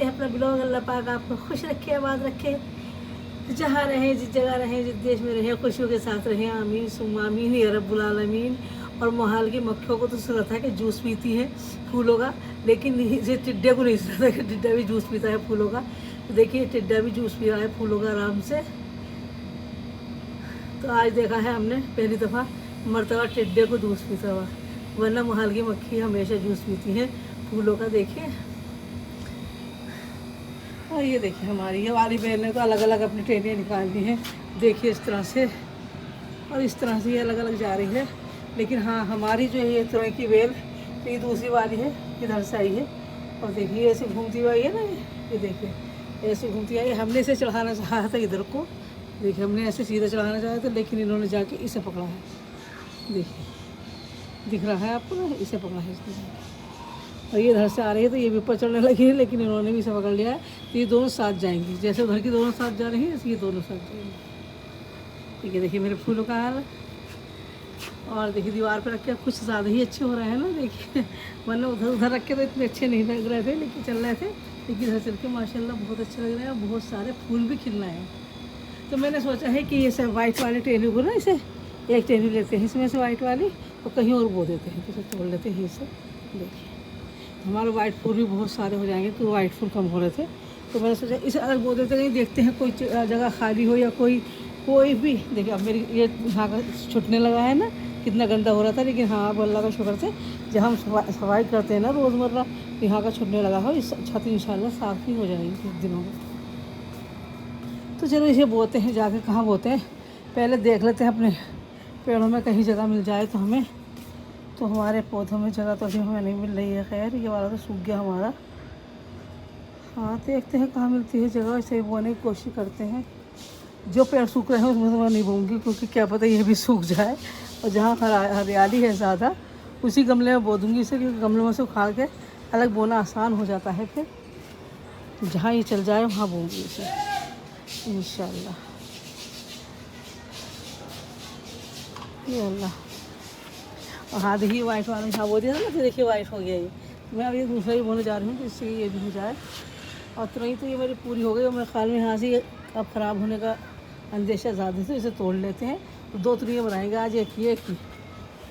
करते हैं अपना ब्लॉग। अल्लाह पाक आपको खुश रखे, आबाद रखे, जहाँ रहें, जिस जगह रहें, जिस देश में रहें, खुशियों के साथ रहें। आमीन सुम्मा आमीन या रब्बुल आलमीन। और मोहाल की मक्खियों को तो सुना था कि जूस पीती है फूलों का, लेकिन ये टिड्डे को नहीं सुना था कि टिड्डा भी जूस पीता है फूलों का। तो देखिए टिड्डा भी जूस पी रहा है फूलों का आराम से। तो आज देखा है हमने पहली दफ़ा मरतबा टिड्डे को जूस पीता हुआ, वरना मोहाल की मक्खी हमेशा जूस पीती है फूलों का। देखिए, और ये देखिए हमारी ये वाली बहन ने तो अलग अलग अपनी ट्रेनें निकाल दी हैं। देखिए इस तरह से, और इस तरह से ये अलग अलग जा रही है। लेकिन हाँ, हमारी जो है ये तरह की बेल, तो ये दूसरी वाली है, इधर से आई है। और देखिए ऐसे घूमती हुई आई है ना, ये देखिए ऐसे घूमती आई। हमने इसे चढ़ाना चाहा था इधर को, देखिए हमने ऐसे सीधा चढ़ाना चाहा था, लेकिन इन्होंने जाके इसे पकड़ा है। देखिए दिख रहा है आपको ना, इसे पकड़ा है इसने। और ये इधर से आ रही है तो ये भी ऊपर चढ़ने लगी है, लेकिन इन्होंने भी इसे पकड़ लिया है। तो ये दोनों साथ जाएंगी, जैसे उधर की दोनों साथ जा रही है, ऐसे ये दोनों साथ जाएंगी। ठीक है, देखिए मेरे फूलों का हाल। और देखिए दीवार पर रख के कुछ ज़्यादा ही अच्छे हो रहे हैं ना, देखिए वरना उधर उधर रख के तो इतने अच्छे नहीं लग रहे थे, लेकिन चल रहे थे। लेकिन इधर चल के माशाल्लाह बहुत अच्छे लग रहे हैं, और बहुत सारे फूल भी खिल रहे हैं। तो मैंने सोचा है कि ये सब वाइट वाले टेनी को ना, इसे एक टेनी लेते हैं इसमें से वाइट वाली, और कहीं और बो देते हैं, तो इसे तोड़ लेते हैं इसे। देखिए हमारे वाइट फूल भी बहुत सारे हो जाएंगे, तो वाइट फूल कम हो रहे थे, तो मैंने सोचा इसे अलग बो देते हैं। देखते हैं कोई जगह खाली हो या कोई भी। देखिए अब मेरी ये यहाँ का छुटने लगा है ना, कितना गंदा हो रहा था, लेकिन हाँ अब अल्लाह का शुक्र से जब हम सफाई करते हैं ना रोज़मर्रा, यहाँ का छुटने लगा हो। इस छत इंशाल्लाह साफ़ ही हो जाएगी कुछ दिनों में। तो चलो इसे बोते हैं, जाके कहाँ बोते हैं पहले देख लेते हैं। अपने पेड़ों में कहीं जगह मिल जाए तो हमें, तो हमारे पौधों में जगह तो अभी हमें नहीं मिल रही है। खैर ये वाला तो सूख गया हमारा। हाँ देखते हैं कहाँ मिलती है जगह, इसे बोने की कोशिश करते हैं। जो पेड़ सूख रहे हैं उसमें तो मैं नहीं बोऊँगी, क्योंकि क्या पता ये भी सूख जाए। और जहाँ हरियाली है ज़्यादा उसी गमले में बो दूँगी इसे, क्योंकि गमले में से उखाड़ के अलग बोना आसान हो जाता है। फिर जहाँ ये चल जाए वहाँ बोऊँगी इसे इंशाल्लाह। ये अल्लाह। और हाँ देखिए वाइट वाला हाँ बो दिया था ना, तो देखिए वाइट हो गया ये। मैं अभी दूसरा ही बोने जा रही हूँ, तो इससे ये भी हो जाए। और तुरंत तो ये मेरी पूरी हो गई, और मेरे ख्याल में यहाँ से अब ख़राब होने का अंदेशा ज़्यादा, तो इसे तोड़ लेते हैं। तो दो तुरियाँ बनाएंगे आज, एक ही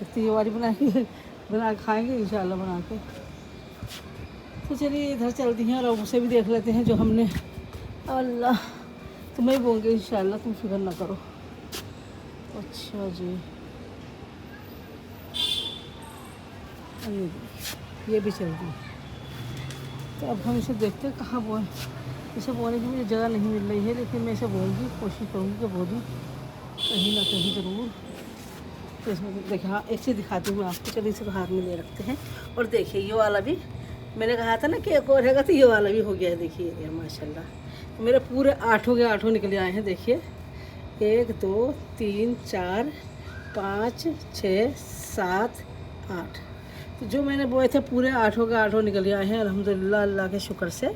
तो ये वाली बनाएंगे, बना के खाएँगे इंशाल्लाह बना के। तो चलिए इधर चलती हैं और उसे भी देख लेते हैं जो हमने। अल्लाह तुम्हें बोंगे इंशाल्लाह, तुम फिक्र ना करो। अच्छा जी, ये भी चल गई। तो अब हम इसे देखते हैं कहाँ बोएं। इसे बोने की मुझे जगह नहीं मिल रही है, लेकिन मैं इसे बोऊँगी, कोशिश करूँगी कि बो दूँ कहीं ना कहीं ज़रूर। तो इसमें देखिए हाँ एक चीज़ दिखाती हूँ आपको, चलिए इसे तो हाथ में ले रखते हैं। और देखिए ये वाला भी मैंने कहा था ना कि एक और रहेगा, तो ये वाला भी हो गया है। देखिए ये माशाल्लाह तो मेरे पूरे 8 हो गए, 8 निकले आए हैं। देखिए 1 2 3 4 5 6 7 8, तो जो मैंने बोए थे पूरे 8 हो गए, 8 निकल आए हैं अल्हम्दुलिल्लाह अल्लाह के शुक्र से।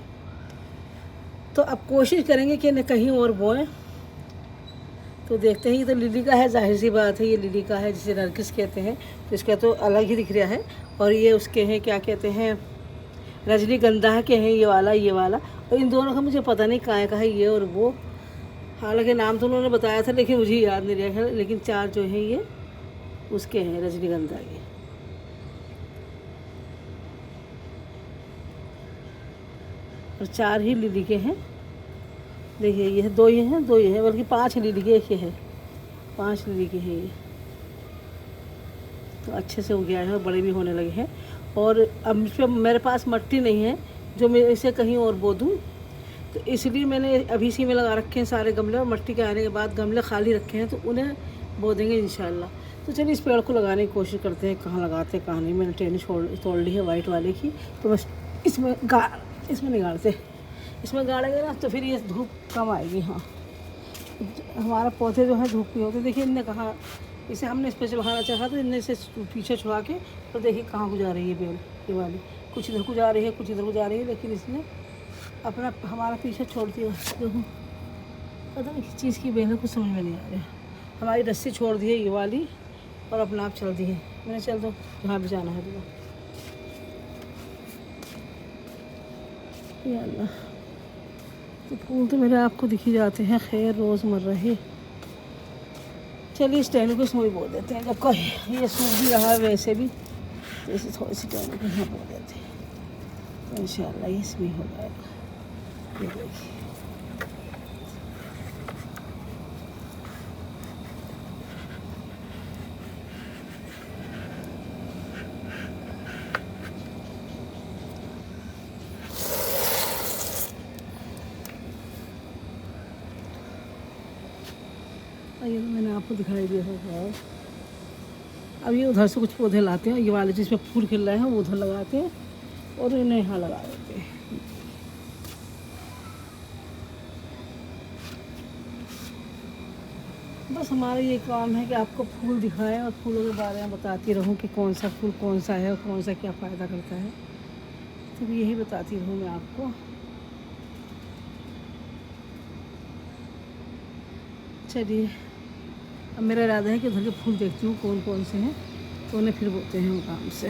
तो अब कोशिश करेंगे कि न कहीं और बोएं। तो देखते हैं, ये तो लिली का है, जाहिर सी बात है ये लिली का है, जिसे नरगिस कहते हैं, तो इसका तो अलग ही दिख रहा है। और ये उसके हैं क्या कहते हैं, रजनीगंधा के हैं ये वाला। और इन दोनों का मुझे पता नहीं कहाँ का है ये और वो, हालांकि नाम तो उन्होंने बताया था लेकिन मुझे याद नहीं रहा है। लेकिन 4 जो हैं ये उसके हैं रजनीगंधा के। और 4 ही लिली के हैं। देखिए ये 2 ये हैं, 2 ये हैं, बल्कि 5 लिली के, एक ये है, 5 लिली के हैं ये। तो अच्छे से हो गया है और बड़े भी होने लगे हैं। और अब मेरे पास मिट्टी नहीं है जो मैं इसे कहीं और बो दूँ, तो इसलिए मैंने अभी इसी में लगा रखे हैं सारे गमले। और मिट्टी के आने के बाद गमले खाली रखे हैं, तो उन्हें बो देंगे इंशाल्लाह। तो चलिए इस पेड़ को लगाने की कोशिश करते हैं, कहाँ लगाते हैं कहाँ नहीं। मैंने टेनी तोड़ ली है वाइट वाले की, तो बस इसमें नहीं गाड़ते, इसमें गाड़ेंगे ना तो फिर ये धूप कम आएगी। हाँ हमारा पौधे जो है धूप में होते। देखिए इनने कहा इसे हमने इस पर चढ़ाना चाहा, तो इनने इसे पीछे छुड़ा के, तो देखिए कहाँ को जा रही है बेल ये वाली, कुछ इधर को जा रही है, कुछ इधर को जा रही है, लेकिन इसने अपना हमारा पीछे छोड़ दिया। देखो पता नहीं किस चीज़ की बेल है, कुछ समझ में नहीं आ रहा है। हमारी रस्सी छोड़ दी है ये वाली और अपना आप चल दी है। मैंने चल दो जहाँ भी जाना है। या अल्लाह, तो फूल तो मेरे आपको दिख ही जाते हैं। खैर रोज़मर्रा ही। चलिए इस टहनी को इसमें ही बो देते हैं, जब कोई ये सूख भी रहा है वैसे भी, तो इसे थोड़ी सी टहनी को यहाँ बो देते हैं, तो इंशाल्लाह ये इसमें हो जाएगा। ये देखिए, ये मैंने आपको दिखाई दिया होगा। अब ये उधर से कुछ पौधे लाते हैं, ये वाले जिसमें फूल खिल रहे हैं वो उधर लगाते हैं और इन्हें यहाँ लगा देते हैं। बस हमारा ये काम है कि आपको फूल दिखाएं और फूलों के बारे में बताती रहूं कि कौन सा फूल कौन सा है और कौन सा क्या फ़ायदा करता है, तो यही बताती रहूँ मैं आपको। चलिए, अब मेरा इरादा है कि उधर के फूल देखती हूँ कौन कौन से हैं, तो उन्हें फिर बोलते हैं हम काम से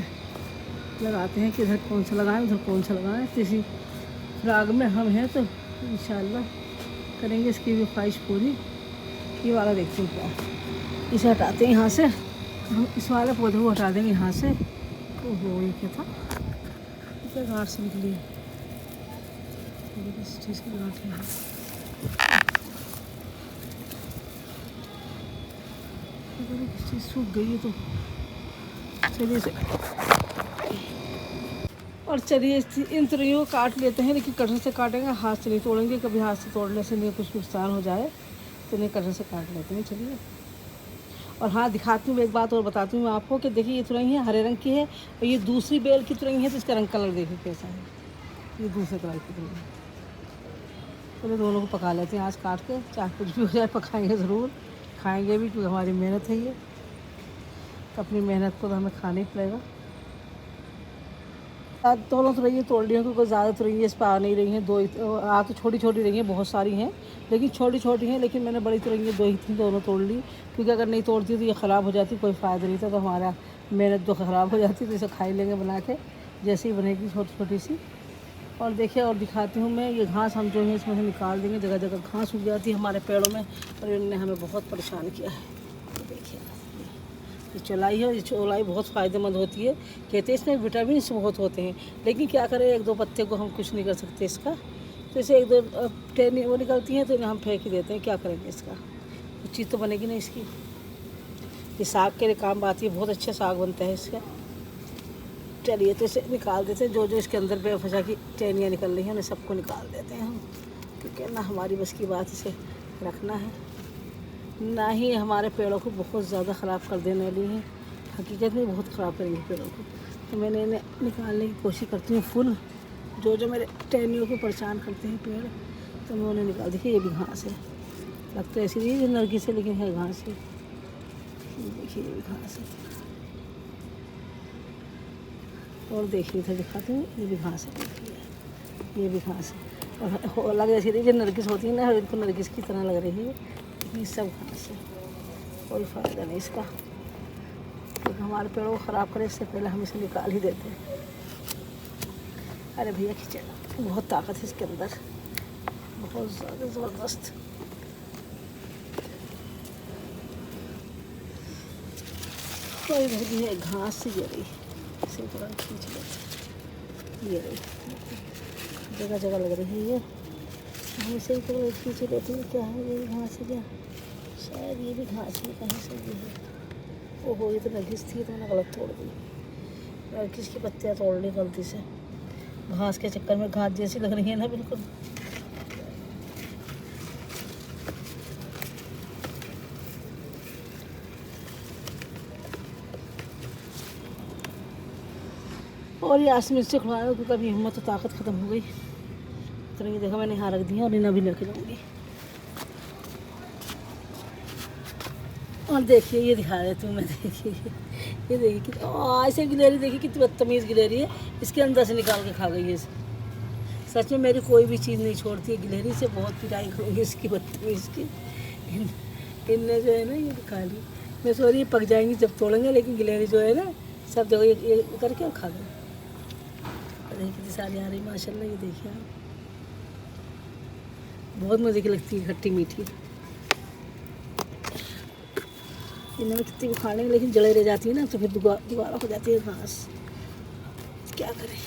लगाते हैं कि इधर कौन सा लगाएं उधर कौन सा लगाएं। किसी राग में हम हैं तो इंशाल्लाह करेंगे इसकी भी ख्वाहिश पूरी। ये वाला देखते हैं क्या, इसे हटाते हैं यहाँ से, हम इस वाले पौधे को हटा देंगे यहाँ से। तो वो ये क्या था, क्या गांठ से निकली है, किस चीज़ की गांठ है, किस चीज़ सूख गई है। तो चलिए से और चलिए इन तुरैयों को काट लेते हैं, लेकिन कटर से काटेंगे, हाथ से नहीं तोड़ेंगे। कभी हाथ से तोड़ने से नहीं कुछ नुकसान हो जाए तो नहीं, कटर से काट लेते हैं। चलिए, और हाँ दिखाती हूँ, एक बात और बताती हूँ मैं आपको कि देखिए ये तुरई है हरे रंग की है और ये दूसरी बेल की तुरई है, तो इसका रंग कलर देखिए कैसा है, ये दूसरे कलर की तुरई है। चलिए दोनों को पका लेते हैं आज काट के, चाहे कुछ भी हो जाए पकाएंगे ज़रूर, खाएंगे भी, क्योंकि हमारी मेहनत है ये, तो अपनी मेहनत को तो हमें खाना ही पड़ेगा। दोनों तुरैयाँ तोड़ ली हैं, क्योंकि ज़्यादा तुरैयाँ इस पर आ नहीं रही हैं, दो आ तो छोटी छोटी रही हैं, बहुत सारी हैं लेकिन छोटी छोटी हैं, लेकिन मैंने बड़ी तुरैयाँ दो ही थी, दोनों तोड़ ली, क्योंकि अगर नहीं तोड़ती तो ये ख़राब हो जाती, कोई फ़ायदा नहीं था, तो हमारा मेहनत तो ख़राब हो जाती, तो इसे खा ही लेंगे बना के, जैसे ही बनेगी छोटी छोटी सी। और देखिए और दिखाती हूँ मैं, ये घास हम जो है इसमें से निकाल देंगे, जगह जगह घास उग जाती है हमारे पेड़ों में और इन्होंने हमें बहुत परेशान किया है। तो देखिए ये चौलाई है, ये चौलाई बहुत फ़ायदेमंद होती है, कहते हैं इसमें विटामिन बहुत होते हैं, लेकिन क्या करें एक दो पत्ते को हम कुछ नहीं कर सकते इसका, तो इसे एक दो टहनी वो निकलती हैं तो इन्हें हम फेंक ही देते हैं, क्या करेंगे इसका, कुछ चीज़ तो बनेगी नहीं इसकी। ये साग के लिए काम आती है, बहुत अच्छा साग बनता है इसका। चलिए तो इसे निकाल देते हैं, जो जो इसके अंदर बेवजह की टहनियाँ निकल रही हैं उन्हें सबको निकाल देते हैं हम, क्योंकि ना हमारी बस की बात इसे रखना है, ना ही हमारे पेड़ों को बहुत ज़्यादा ख़राब कर देने वाली हैं, हकीकत में बहुत ख़राब करेंगे पेड़ों को। तो मैंने इन्हें निकालने की कोशिश करती हूँ फूल, जो जो मेरे टहनियों को परेशान करते हैं पेड़, तो मैं उन्हें निकाल। देखिए ये भी घास है, लगता है ऐसी नहीं है नरगिस है, लेकिन है घास है। देखिए ये भी घास है, और देखिए इधर दिखाते हैं, ये भी घास है, देखिए ये भी घास है, और लग ऐसी रही जो नरगिस होती है ना, इनको नरगिस की तरह लग रही है, ये सब घास है, कोई फ़ायदा नहीं इसका, क्योंकि हमारे पेड़ों को ख़राब करे इससे पहले हम इसे निकाल ही देते हैं। अरे भैया खींचेगा, बहुत ताकत है इसके अंदर, बहुत ज़्यादा ज़बरदस्त। तो इधर भी है घास से जरी, इसे थोड़ा खींच लेते, ये रही जगह जगह लग रही है, ये इसे तो खींच लेते हैं। क्या है ये घास है क्या, शायद ये भी घास है, कहीं से भी है। ओहो ये तो नरगिस थी, तो मैंने गलत तोड़ दी, नरगिस की पत्तियाँ तोड़ ली गलती से, घास के चक्कर में घास जैसी लग रही है ना बिल्कुल। और ये आसमान से खुलाया, क्योंकि अभी हिम्मत तो ताकत ख़त्म हो गई। तो ये देखो मैंने यहाँ रख दी है और इन्हें अभी लेके जाऊँगी। और देखिए ये दिखा देती हूँ मैं, देखिए ये देखिए कि ऐसे गिलहरी, देखिए कितनी बदतमीज़ गिलहरी है, इसके अंदर से निकाल के खा गई है। सच में मेरी कोई भी चीज़ नहीं छोड़ती है गिलहरी, से बहुत पिटाई करूँगी इसकी बदतमीज़ की। इनने जो है ना ये खा ली, मैं सो रही पक जाएंगी जब तोड़ेंगे, लेकिन गिलहरी जो है ना सब जगह ये करके और खा गई। देखिए कितनी सारी आ रही माशाल्लाह, ये देखिए आप। बहुत मज़े की लगती है, खट्टी मीठी। इन्हें में कितनी भी खा लेंगे लेकिन जले रह जाती है ना, तो फिर दोबारा हो जाती है घास, क्या करें।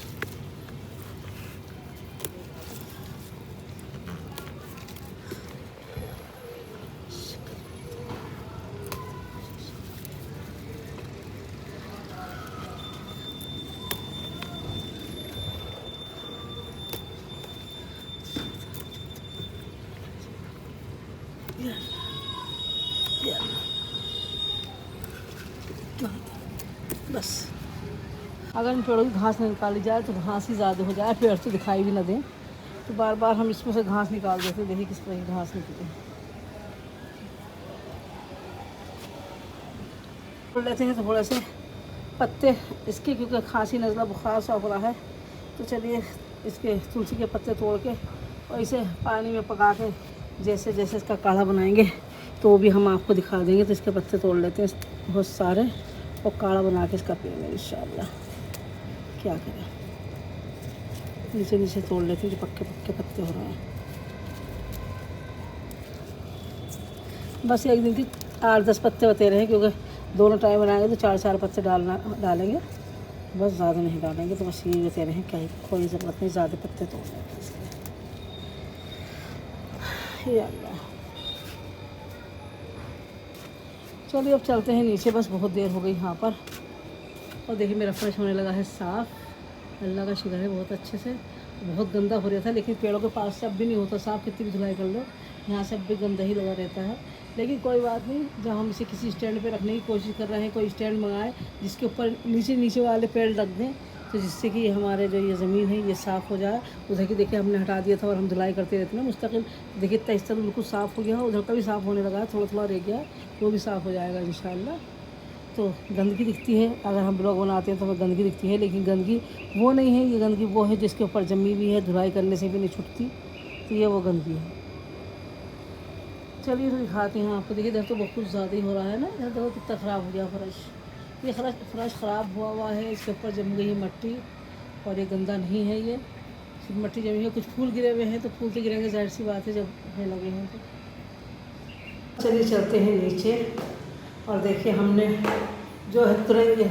बस अगर इन पेड़ों की घास न निकाली जाए तो घास ही ज़्यादा हो जाए, पेड़ तो दिखाई भी ना दें, तो बार बार हम इसमें से घास निकाल देते। देखिए किस तरह की घास निकली लेते हैं। तो थोड़े से पत्ते इसके, क्योंकि खांसी नज़ला बुखार सा हो रहा है, तो चलिए इसके तुलसी के पत्ते तोड़ के और इसे पानी में पका के जैसे जैसे इसका काढ़ा बनाएंगे तो वो भी हम आपको दिखा देंगे। तो इसके पत्ते तोड़ लेते हैं बहुत सारे और काढ़ा बना के इसका पिएंगे इंशाल्लाह। क्या करें, नीचे नीचे तोड़ लेते हैं जो पक्के पक्के पत्ते हो रहे हैं। बस एक दिन की 8-10 पत्ते बते रहे हैं, क्योंकि दोनों टाइम बनाएंगे तो 4-4 पत्ते डालेंगे, बस ज़्यादा नहीं डालेंगे। तो बस यही बते रहे हैं, क्या कोई ज़रूरत नहीं ज़्यादा पत्ते तोड़ने की इसलिए। ये अल्लाह, चलिए अब चलते हैं नीचे, बस बहुत देर हो गई यहाँ पर। और देखिए मेरा फ्रेश होने लगा है साफ़, अल्लाह का शुक्र है बहुत अच्छे से। बहुत गंदा हो रहा था, लेकिन पेड़ों के पास से अब भी नहीं होता साफ़, कितनी भी धुलाई कर लो यहाँ से अब भी गंदा ही लगा रहता है। लेकिन कोई बात नहीं, जब हम इसे किसी स्टैंड पे रखने की कोशिश कर रहे हैं, कोई स्टैंड मंगाए जिसके ऊपर नीचे वाले पेड़ रख दें, तो जिससे कि हमारे जो ये ज़मीन है ये साफ़ हो जाए। उधर की देखिए हमने हटा दिया था और हम धुलाई करते रहते हैं ना मुस्तकिल। देखिए इस तरह बिल्कुल साफ़ हो गया, उधर का भी साफ़ होने लगा है, थोड़ा थोड़ा रह गया, वो भी साफ़ हो जाएगा इंशाल्लाह। तो गंदगी दिखती है, अगर हम ब्लॉग बनाते हैं तो हमें गंदगी दिखती है, लेकिन गंदगी वो नहीं है, ये गंदगी वो है जिसके ऊपर जमी भी है, धुलाई करने से भी नहीं छुटती, तो ये वो गंदगी है। चलिए तो दिखाते हैं आपको। देखिए इधर तो बहुत कुछ ज़्यादा ही हो रहा है ना, इधर देखो कितना ख़राब हो गया फर्श। ये फर्श ख़राब हुआ है, इसके ऊपर जम गई है मट्टी, और ये गंदा नहीं है, ये सिर्फ मट्टी जमी है। कुछ फूल गिरे हुए हैं, तो फूल तो गिरेंगे, जाहिर सी बात है जब होने लगे हैं तो। चलिए चलते हैं नीचे, और देखिए हमने जो है तुरंगी,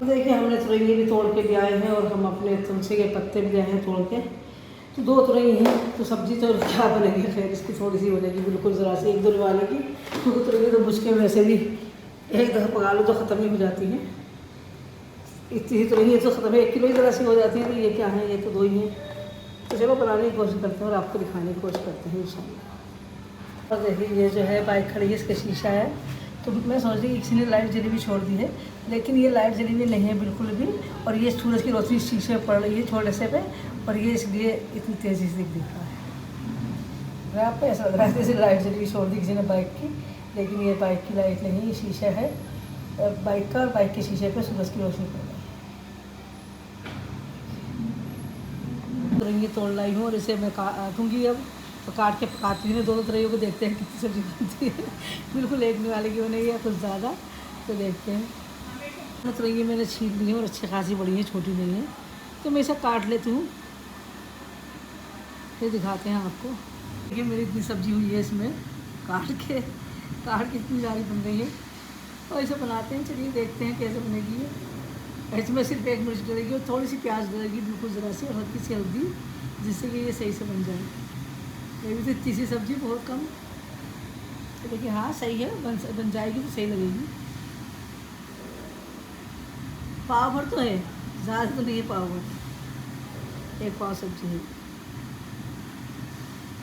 देखिए हमने तुरंगी भी तोड़ के ले आए हैं, और हम अपने तुलसी के पत्ते भी ले आए हैं तोड़ के। तो 2 तुरंगी हैं, तो सब्ज़ी तो क्या बनेगी, खैर इसकी थोड़ी सी बनेगी, बिल्कुल ज़रा सी 1-2 वाले की, क्योंकि तुरंगी तो मुश्किल वैसे भी एक दफ़ा पका लो तो ख़त्म ही हो जाती हैं। इतनी ही तुरंगी तो ख़त्म है, 1 किलो ही ज़रा सी हो जाती है। तो ये क्या है, ये तो 2 ही हैं। तो चलो बनाने की कोशिश करते हैं और आपको दिखाने की कोशिश करते हैं इंशाल्लाह। और देखिए ये जो है बाइक खड़ी है, इसका शीशा है, तो मैं सोच रही किसी ने लाइट जली भी छोड़ दी है, लेकिन ये लाइट जली हुई नहीं है बिल्कुल भी। और ये सूरज की रोशनी शीशे पर पड़ रही है छोटे से पे, और ये इसलिए इतनी तेज़ी से दिख रहा है। आपको ऐसा लग रहा है जैसे लाइट जली हुई छोड़ दी किसी ने बाइक की, लेकिन ये बाइक की लाइट नहीं, ये शीशा है बाइक का, और बाइक के शीशे पर सूरज की रोशनी पड़ रही है। तुरंगी तोड़ लाई हूँ और इसे मैं काटूँगी अब, तो काट के पकाती हूँ। दोनों तरह को देखते हैं कितनी सब्ज़ी बनती है, बिल्कुल एक वाले की बनेगी या कुछ ज़्यादा, तो देखते हैं। तुरंगी मैंने छील ली है और अच्छी खासी बड़ी है, छोटी नहीं है, तो मैं इसे काट लेती हूँ, फिर दिखाते हैं आपको। देखिए मेरी इतनी सब्ज़ी हुई है, इसमें काट के इतनी सारी बन गई है, और इसे बनाते हैं। चलिए देखते हैं कैसे बनेगी ये। इसमें सिर्फ 1 मिर्च डलेगी और थोड़ी सी प्याज डलेगी, बिल्कुल ज़रा सी, और हल्की सी हल्दी, जिससे कि ये सही से बन जाए। ये भी तो इतनी सी सब्ज़ी बहुत कम, तो देखिए हाँ सही है, बन जाएगी तो सही लगेगी। पाव भर तो है, ज़्यादा तो नहीं है पाव भर, 1 पाव सब्ज़ी है।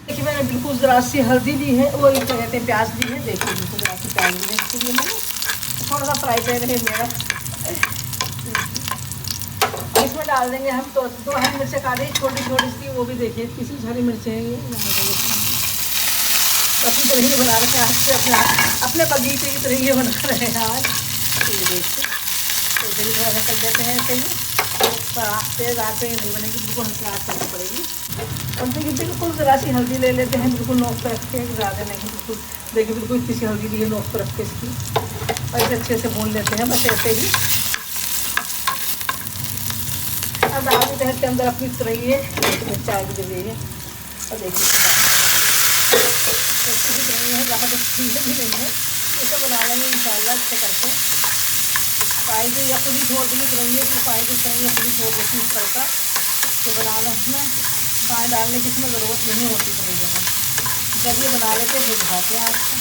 देखिए मैंने बिल्कुल ज़रा सी हल्दी ली है, वो क्या कहते हैं प्याज ली है, देखिए बिल्कुल ज़रा सी प्याज ली है, इसलिए मैंने थोड़ा सा फ्राई पैन है मेरा। इसमें डाल देंगे हम 2 हरी मिर्चें काटी छोटी सी, वो भी देखिए किसी हरी मिर्चें हैं ये, अपनी तरह बना रहे हैं आज से, अपने बगीचे की तरह बना रहे हैं आज। ये देखिए तो इसे भी थोड़ा सा कर देते हैं ऐसे ही, तेज़ आँच पे नहीं बनेगी, बिल्कुल हल्की आँच करनी पड़ेगी। और देखिए बिल्कुल ज़रा सी हल्दी ले लेते हैं, बिल्कुल नोक पर रख के, ज़्यादा नहीं, बिल्कुल देखिए बिल्कुल इतनी सी हल्दी ली है नोक पर रख के इसकी, और इसे अच्छे से भून लेते हैं बस ऐसे ही। अब आलू दहर के अंदर अपनी तरह है, चाय भी दे रही है, और देखिए तो कुछ नहीं है, ज़्यादा चीज़ें भी नहीं है, इसे बना लेंगे इंशाल्लाह अच्छे करके। पाई तो अपनी छोड़ देंगे तुरंत कि पाई तो सही अपनी छोड़ देती इस तरह का, तो बनाना में पानी डालने की इसमें ज़रूरत नहीं होती पूरी जगह। चलिए बना लेते फिर दिखाते हैं आपको।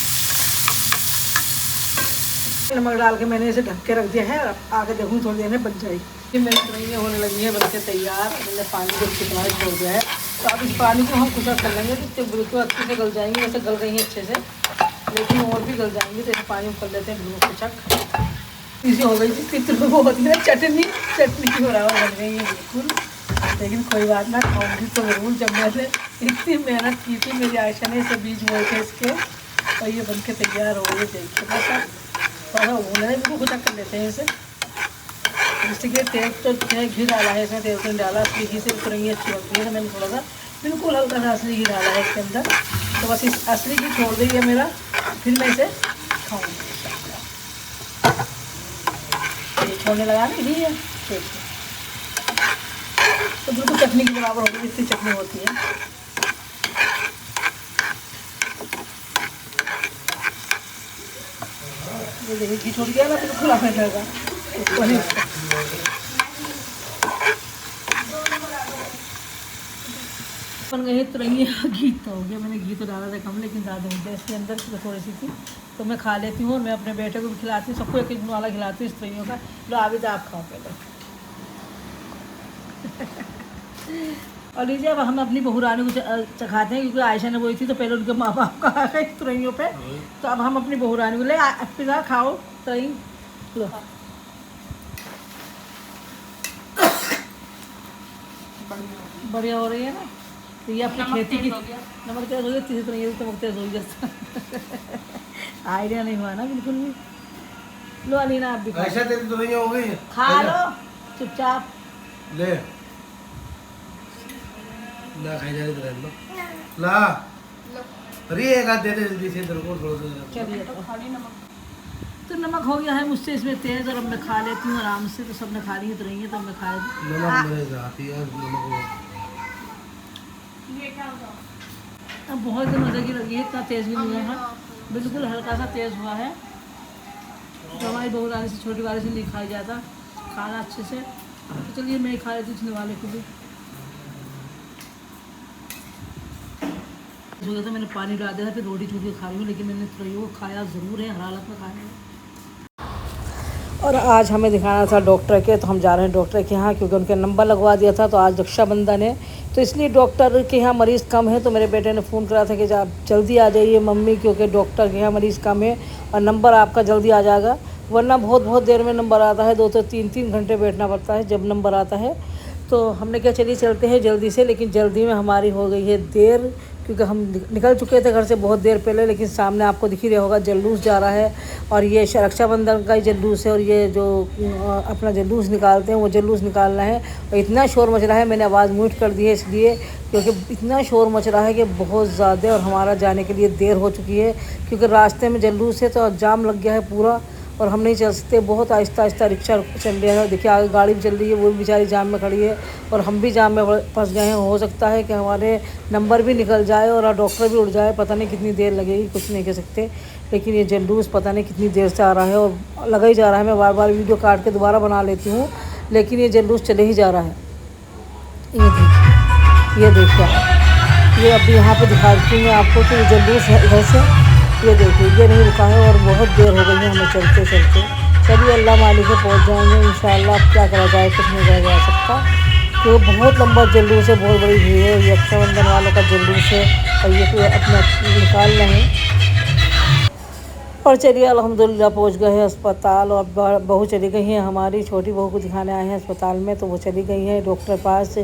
नमक डाल के मैंने इसे ढक के रख दिया है, आगे देखूँ थोड़ी देर में बन जाएगी। फिर मेरी तुरंत होने लगी है बनके तैयार। मैंने पानी को कितना छोड़ दिया है, तो अब इस पानी को हम कुछ कर लेंगे तो बिल्कुल अच्छे से गल जाएंगे। वैसे गल गई हैं अच्छे से, लेकिन और भी गल जाएंगे, तो पानी कर लेते हैं बिल्कुल कुचक। इसी हो गई थी पितरों को होती है चटनी के बराबर बन गई है बिल्कुल। लेकिन कोई बात ना, खाऊंगी तो ज़रूर। जब मैंने इतनी मेहनत की थी, मेरी आयशा ने इसे बीज बोए थे इसके, और ये बन के तैयार हो गए। देखिए बस थोड़ा भूना है, बिल्कुल कुचक कर लेते हैं इसे। जैसे कि तेल तो घी डाला है इसमें, तेल तो नहीं डाला, असली घी से तुरंगी अच्छी बनती है। तो मैंने थोड़ा सा बिल्कुल हल्का सा असली घी डाला है इसके अंदर। तो बस इस असली घी छोड़ दी है मेरा, फिर मैं इसे खाऊँगी। छोड़ने लगा ना घी है, ठीक है। तो बिल्कुल चटनी के बराबर होगी जितनी चटनी होती है। ये देखिए घी छोड़ गया ना, बिल्कुल आने लगा। बन गई तुरंगी। घी तो हो गया, मैंने घी तो डाला था कम, लेकिन ज़्यादा नहीं था इसके अंदर, तो थोड़ी सी थी। तो मैं खा लेती हूँ, और मैं अपने बेटे को भी खिलाती हूँ, सबको एक एक वाला खिलाती हूँ इस तुरंगियों का। लो आबिद आप खाओ पहले। और लीजिए अब हम अपनी बहू रानी को चखाते हैं, क्योंकि आयशा ने बोई थी तो पहले उनके माँ बाप का है तुरंगियों पे। तो अब हम अपनी बहू रानी को ले पिज़्ज़ा खाओ तुरंगी लो। बढ़िया हो रही है ना। तो ये अपनी खेती की नमक तेज हो गया, तीसरी तरह नमक तेज हो गया। आइडिया नहीं हुआ ना बिल्कुल भी। लो अलीना आप भी खा लो चुपचाप ले ला खाई जा रही लो ला अरे एक हाथ दे दे जल्दी से तेरे को थोड़ा सा। चलिए तो खाली नमक तो नमक हो गया है मुझसे इसमें तेज, और अब मैं खा लेती हूँ आराम से। तो सबने खा ली तो रही है, तो मैं खा नमक मेरे जाती है नमक। अब बहुत ही मज़े की लगी है, इतना तेज़ भी नहीं है, बिल्कुल हल्का सा तेज़ हुआ है। तो हमारी बहू रानी से छोटी वाले से नहीं खाया जाता खाना अच्छे से। तो चलिए मैं ही खा लेती हूँ उसने वाले को भी। तो मैंने पानी डाल दिया था, फिर रोटी चूर के खा रही हूँ, लेकिन मैंने तुरंगी को खाया ज़रूर है, हर हालत में खाया है। और आज हमें दिखाना था डॉक्टर के, तो हम जा रहे हैं डॉक्टर के यहाँ, क्योंकि उनके नंबर लगवा दिया था। तो आज रक्षाबंधन है, तो इसलिए डॉक्टर के यहाँ मरीज़ कम है। तो मेरे बेटे ने फ़ोन करा था कि आप जल्दी आ जाइए मम्मी, क्योंकि डॉक्टर के यहाँ मरीज़ कम है और नंबर आपका जल्दी आ जाएगा। वरना बहुत देर में नंबर आता है, 2 से 3 घंटे बैठना पड़ता है जब नंबर आता है। तो हमने क्या चलिए चलते हैं जल्दी से, लेकिन जल्दी में हमारी हो गई है देर, क्योंकि हम निकल चुके थे घर से बहुत देर पहले। लेकिन सामने आपको दिख ही रहा होगा जुलूस जा रहा है, और ये रक्षाबंधन का ही जुलूस है, और ये जो अपना जुलूस निकालते हैं वो जुलूस निकालना है। और इतना शोर मच रहा है, मैंने आवाज़ म्यूट कर दी है इसलिए, क्योंकि इतना शोर मच रहा है कि बहुत ज़्यादा, और हमारा जाने के लिए देर हो चुकी है, क्योंकि रास्ते में जुलूस है तो जाम लग गया है पूरा, और हम नहीं चल सकते। बहुत आहिस्ता आहिस्ता रिक्शा चल रहा है, देखिए आगे गाड़ी भी चल रही है, वो भी बेचारी जाम में खड़ी है, और हम भी जाम में फंस गए हैं। हो सकता है कि हमारे नंबर भी निकल जाए और डॉक्टर भी उड़ जाए, पता नहीं कितनी देर लगेगी, कुछ नहीं कह सकते। लेकिन ये जुलूस पता नहीं कितनी देर से आ रहा है, और लगा ही जा रहा है। मैं बार बार वीडियो काट के दोबारा बना लेती हूँ, लेकिन ये जुलूस चले ही जा रहा है। ये देखिए ये अभी यहाँ पर दिखाती हूँ मैं आपको कि जुलूस है इधर से, ये देखिए ये नहीं रुका है, और बहुत देर हो गई है हमें चलते चलते। चलिए अल्लाह मालिक से पहुँच जाएंगे इंशाअल्लाह। अब क्या करा जाए, कुछ नहीं करा जा सकता, क्योंकि बहुत लंबा जुलूस है, बहुत बड़ी भीड़ है। ये रक्षाबंधन वालों का जुलूस है, और ये तो अपना निकाल रहे हैं। और चलिए अल्हम्दुलिल्लाह पहुंच गए हैं अस्पताल, और बहू चली गई हैं, हमारी छोटी बहू को दिखाने आए हैं अस्पताल में, तो वो चली गई हैं डॉक्टर पास।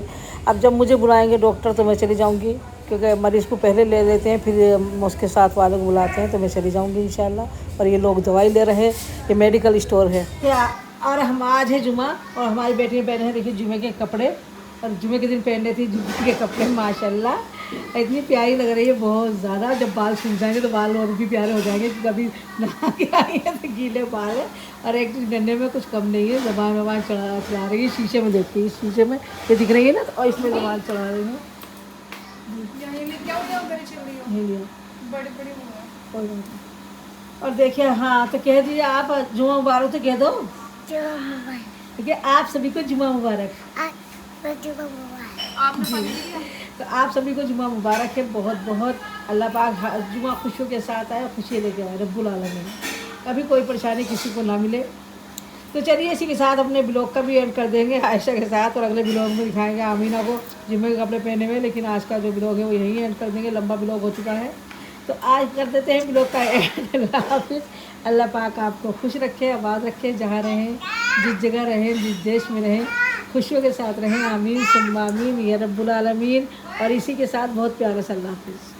अब जब मुझे बुलाएंगे डॉक्टर तो मैं चली जाऊंगी, क्योंकि मरीज़ को पहले ले लेते हैं, फिर उसके साथ वालों को बुलाते हैं, तो मैं चली जाऊंगी इंशाल्लाह। और ये लोग दवाई ले रहे हैं, ये मेडिकल स्टोर है। और हम आज है जुमा, और हमारी बेटी ने पहने हैं देखिए जुमे के कपड़े, और जुमे के दिन पहनने थी जुमे के कपड़े। माशाल्लाह इतनी प्यारी लग रही है बहुत ज़्यादा। जब बाल सूख जाएंगे तो बाल और भी प्यारे हो जाएंगे, क्योंकि अभी नहा के आई है तो गीले बाल है, और एक डंडे में कुछ कम नहीं है। जबान चढ़ा रही है, शीशे में देखती है, शीशे में ये दिख रही है ना, और इसमें जबान चढ़ा रही है। नहीं लिया बड़े बड़े हुआ कोई बात नहीं। और देखिए हाँ तो कह दीजिए आप जुमा मुबारक तो कह दो। देखिए आप सभी को जुमा मुबारक। आपने पानी नहीं दिया तो आप सभी को जुमा मुबारक है। बहुत बहुत अल्लाह पाक जुमा खुशियों के साथ आए, खुशी लेके आए रब्बुल आलमीन। कभी कोई परेशानी किसी को ना मिले। तो चलिए इसी के साथ अपने ब्लॉग का भी एंड कर देंगे आयशा के साथ, और अगले ब्लॉग में दिखाएंगे आमीना को जुम्मे के कपड़े पहने हुए। लेकिन आज का जो ब्लॉग है वो यहीं एंड कर देंगे, लंबा ब्लॉग हो चुका है। तो आज कर देते हैं ब्लॉग का एंड। अल्लाह हाफिज़। अल्लाह पाक आपको खुश रखे, आबाद रखे, जहाँ रहें, जिस जगह रहें, जिस देश में रहें, खुशियों के साथ रहें। आमीन सुम्मा आमीन या रब्बुल आलमीन। और इसी के साथ बहुत प्यारा सा अल्लाह हाफिज़।